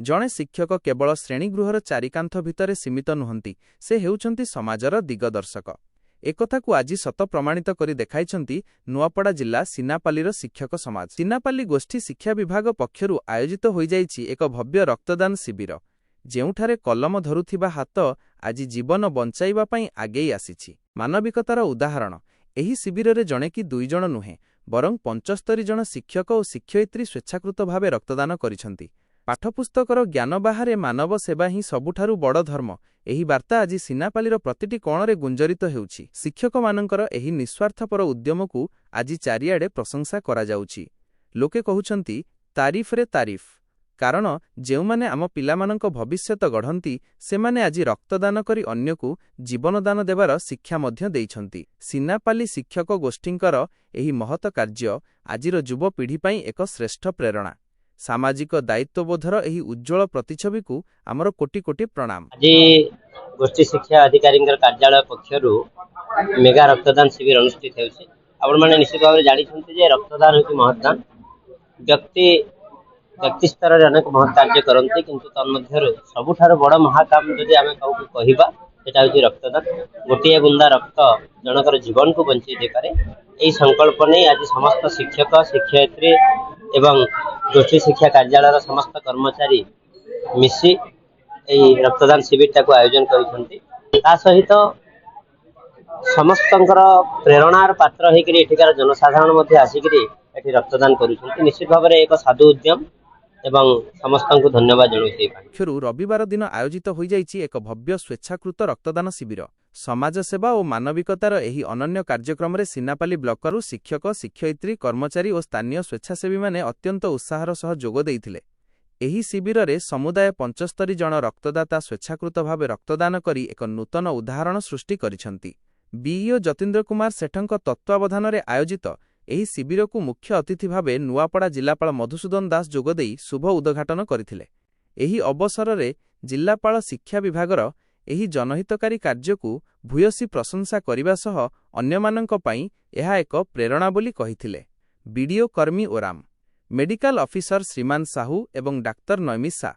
जणे शिक्षक केवल श्रेणीगृहर चारिकांथ भितर सीमित नुहंती, से हेउछंती समाजर दिगदर्शक। एकथाकू आज सत प्रमाणित करी देखाइछंती नुआपड़ा जिला सीनापालीर शिक्षक समाज। सीनापाली गोष्ठी शिक्षा विभाग पक्षरु आयोजित होई जाइछि एक भव्य रक्तदान शिविर, जेउठारे कलम धरुथिबा हात आज जीवन बंचाइबा पई आगेई आसिछि। मानविकतार उदाहरण एही शिविररे जणे कि दुई जण नुहे बरं 75 जण शिक्षक और शिक्षयित्री स्वेच्छाकृत भावे रक्तदान करिछंती। पाठपुस्तकर ज्ञान बाहारे मानव सेवा ही सबुठारु बड़ धर्म, एही वार्ता आज सीनापालीर प्रतिटी कोणरे गुंजरित हेउछि। शिक्षक मानकर एही निस्वार्थपर उद्यमकू आज चारिआडे प्रशंसा करा जाउछि। लोके कहुछंती तारीफ रे तारीफ, कारण जेउमाने आम पिलामानंक भविष्यत गढ़ंती सेमाने आज रक्तदान करी अन्यकू जीवनदान देवार शिक्षा मध्य देइछंती। सीनापाली शिक्षक गोष्ठींकर एही महत कार्य आजिर युवपीढ़ी पई एक श्रेष्ठ प्रेरणा। सामाजिक दायित्वबोधर एही उज्ज्वल प्रतिछवि को आमर कोटि कोटि प्रणाम। आज गोष्ठी शिक्षा अधिकारी कार्यालय पक्षरु मेगा रक्तदान शिविर अनुष्ठित होउछि। आपण माने निश्चित भाव जानिछंती जे रक्तदान होछि महत्दान। व्यक्ति स्तर रे अनेक महत् कार्य करନ୍ତି, किंतु तन्मध्यरु सबुठार बड़ महाकाम जदि आमे कहिबा सेटा होछि रक्तदान। गोटिए बुंदा रक्त जनकर जीवन को बंचाई दे पारे, एही संकल्प नै आज समस्त शिक्षक शिक्षयित्री एवं गोष्ठी शिक्षा कार्यालय समस्त कर्मचारी मिसी एही रक्तदान शिविर को आयोजन करिसंती। ता सहित समस्तंकर प्रेरणार पात्र होकर एठिकार जनसाधारण मध्य आसिकरी एठी रक्तदान करुछंती। निश्चित भाव में एक साधु उद्यम एवं समस्त को धन्यवाद जणाउछि। पक्षरु रविवार दिन आयोजित होई जाइछि एक भव्य स्वेच्छाकृत रक्तदान शिविर। समाज सेवा और मानविकतार एही अनन्य कार्यक्रम रे सीनापाली ब्लॉकरु शिक्षक शिक्षयित्री कर्मचारी और स्थानीय स्वेच्छासेवी माने अत्यंत उत्साहर सह जोग देइथिले। एही शिविर रे समुदाय 75 जन रक्तदाता स्वेच्छाकृत भावे रक्तदान करी एक नूतन उदाहरण सृष्टि करिछंती। बीईओ जतीन्द्र कुमार सेठंक तत्वावधान रे आयोजित एही शिविर को मुख्य अतिथि भावे नुआपड़ा जिलापाल मधुसूदन दास जोगदेई शुभ उद्घाटन करथिले। एही अवसर रे जिलापाल शिक्षा विभागर एही जनहितकारी कार्य को भूयसी प्रशंसा करिबा सह अन्यमानंक पई एहा एक प्रेरणा बोली कहिथिले। बीडीओ कर्मी ओराम, मेडिकल ऑफिसर श्रीमान साहू एवं डाक्टर नैमिषा,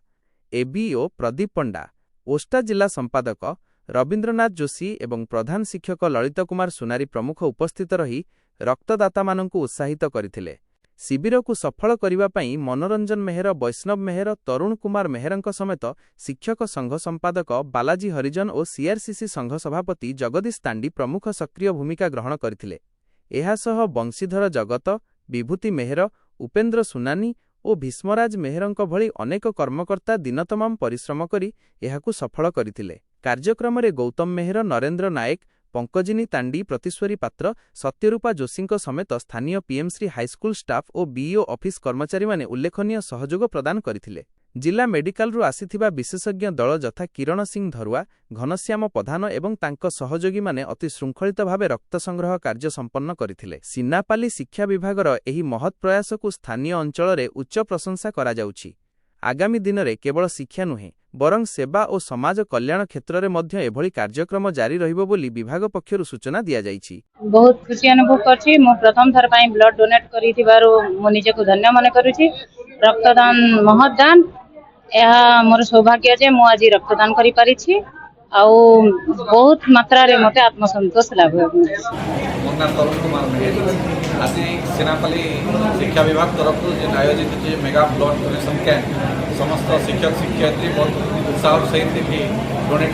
एबीओ प्रदीप पंडा, ओस्टा जिला संपादक रवीन्द्रनाथ जोशी एवं प्रधान शिक्षक ललित कुमार सुनारी प्रमुख उपस्थित रही रक्तदाता मानंकु उत्साहित करथिले। शिविर को सफल करिबा पई मनोरंजन मेहर, वैष्णव मेहर, तरुण कुमार मेहरंक समेत शिक्षक संघ संपादक बालाजी हरिजन और सीआरसीसी संघ सभापति जगदीश तांडी प्रमुख सक्रिय भूमिका ग्रहण करथिले। एहा सह बंशीधर जगत, विभूति मेहर, उपेन्द्र सुनानी और भीष्मराज मेहरंक भली अनेक कर्मकर्ता दिन तमाम परिश्रम करी एहाकु सफल करथिले। कार्यक्रम रे गौतम मेहर, नरेंद्र नायक, पंकजिनी तांडी, प्रतिश्वरी पात्र, सत्यरूपा जोशींक समेत स्थानीय पीएमश्री हाईस्कूल स्टाफ और बीईओ ऑफिस कर्मचारी माने उल्लेखनीय सहयोग प्रदान करथिले। जिला मेडिकल रु आसीथिबा विशेषज्ञ दल यथा किरण सिंह धरुआ, घनश्याम प्रधान एवं तांक सहयोगी माने अति श्रृंखलित भावे रक्त संग्रह कार्य संपन्न करथिले। सीनापाली शिक्षा विभागर एही महत् प्रयास को स्थानीय अंचल रे उच्च प्रशंसा करा जाउछि। आगामी दिन रे केवल शिक्षा नुहे बरं सेवा और समाज कल्याण क्षेत्र में मध्य एभली कार्यक्रम जारी रहिबो बोली विभाग पक्षरु सूचना दिया जाइछि। बहुत खुशी अनुभव करछि। मो प्रथम थर पई ब्लड डोनेट करिथिबारु मो निजे को धन्य माने करूछि। रक्तदान महदान एहा मोर सौभाग्य जे मो आज रक्तदान करि पारिछि आ बहुत मात्रा रे मते आत्मसंतोष लाभ होइछि। मोना तरुण कुमार आज सीनापाली शिक्षा विभाग तरफ आयोजित मेगा ब्लड डोनेशन कैंप समस्त शिक्षक शिक्षयित्री बहुत उत्साह सहित डोनेट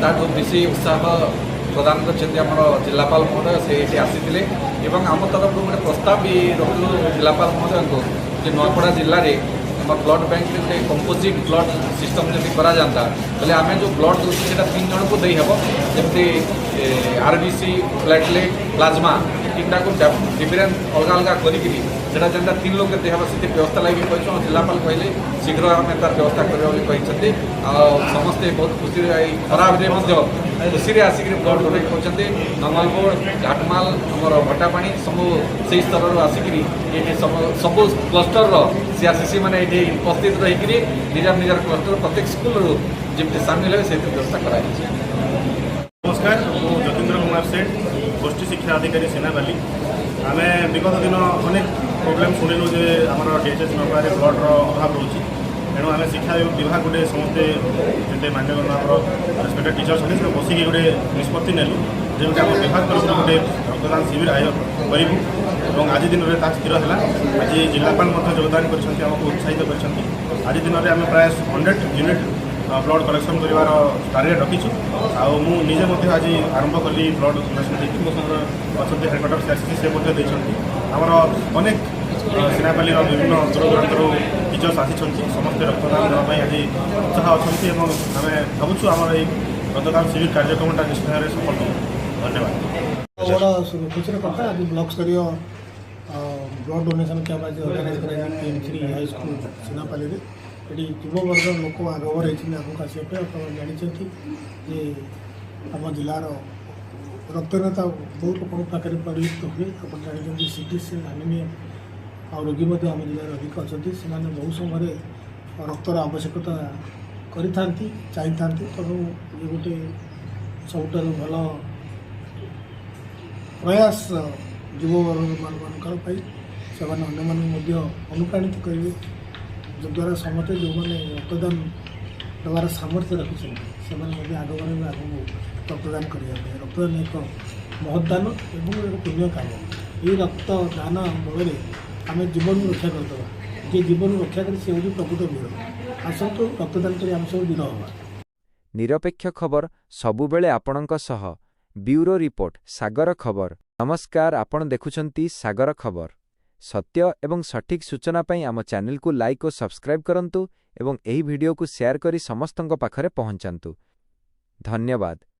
कर बेसी उत्साह प्रदान कर जिलापाल महोदय से आसी आम तरफ गोटे प्रस्ताव भी रखलु जिलापाल महोदय को नुआपड़ा जिले में ब्लड बैंक में कंपोजिट ब्लड सिस्टम जब करा बोले आम जो ब्लड दूसरी 3 जन को देहब जमी आरबीसी, प्लेटलेट, प्लाज्मा तीनटा को डिफरेंट अलग अलग करी सेटा जेनता 3 लोग देहब से व्यवस्था लगी कही जिलापाल कहले शीघ्र आम तार व्यवस्था करते समस्ते बहुत खुशी खराब खुशी आसिक ब्लड डोनेट कर नंगलबोर्ड, घाटमाल, आमर भट्टापाणी सब से स्तर आसिक सब क्लस्टर सीआरसीसी मैंने ये उपस्थित रहीकि निजार निजार क्लस्टर प्रत्येक स्कूल जमी सामिल है से व्यवस्था कर। नमस्कार, मु जतीन्द्र कुमार सेठ, गोष्ठी शिक्षा अधिकारी सीनापाली। आम विगत दिन अनेक प्रोब्लेम शुणिलु जे आम डीएचएस नपारे ब्लड्र अभाव रोचे तेणु आम शिक्षा विभाग गोटे समस्ते जिते मान्यगण रेस्पेक्टेड टीचर्स अच्छे बसिक गोटे निष्पत्ति नेलु जमी आम विभाग तरफ गोटे रक्तदान शिविर करूँ और आज दिन में स्थिर है। आज जिलापाल योगदान करमको उत्साहित कर आज दिन में आम प्राय 100 यूनिट ब्लड कलेक्शन कर टार्गेट रखीचु आजे आज आरंभ कली ब्लड डोनेसन देखिए मो संगे अच्छा हेडक्वार्टर से आसी से आमर अनेक सेनापाली विभिन्न दूर दूरांतर टीचर्स आसी समस्ते रक्तदान देवाई आज उत्साह अच्छा आम भावुँ आम रक्तदान शिविर कार्यक्रमटा निश्चित भाव सफल हो। धन्यवाद। बड़ा खुशी कथा आज ब्लॉक स्तरीय ब्लड डोनेशन कैंप आज ऑर्गेनाइज कर हाई स्कूल सेनापाली ये युववर्ग लोक आगवर होती आगे आसपे आप जानते जे आम जिलार रक्तदाता बहुत लोक पाखे परिलक्षित हुए आप जानते सीटी सी एनीमिया आ रोगी आम जिले अधिक अच्छा से बहुत समय रक्तर आवश्यकता करें तेणु ये गोटे सब भल प्रयास युववर्ग मान से अनुप्राणित करेंगे जद्वारा समस्ते जो मैंने रक्तदान देवार सामर्थ्य रखी से आगे रक्तदान करने रक्तदान एक महदान और एक पुण्य काम ये रक्तदान बल आम जीवन रक्षा करदे जे जीवन रक्षा कर से हूँ प्रकृत वीर आसतु रक्तदान कर आम सब वीर हवा। निरपेक्ष खबर सबुबेले आपणଙ୍କ सह ब्यूरो रिपोर्ट सागर खबर। नमस्कार, आपण देखुछंती सागर खबर। सत्य एवं सठिक सूचना पाई आम चैनल को लाइक और सब्सक्राइब करंतु एवं एही वीडियो को शेयर करी समस्तंक पाखरे पहुंचांतु। धन्यवाद।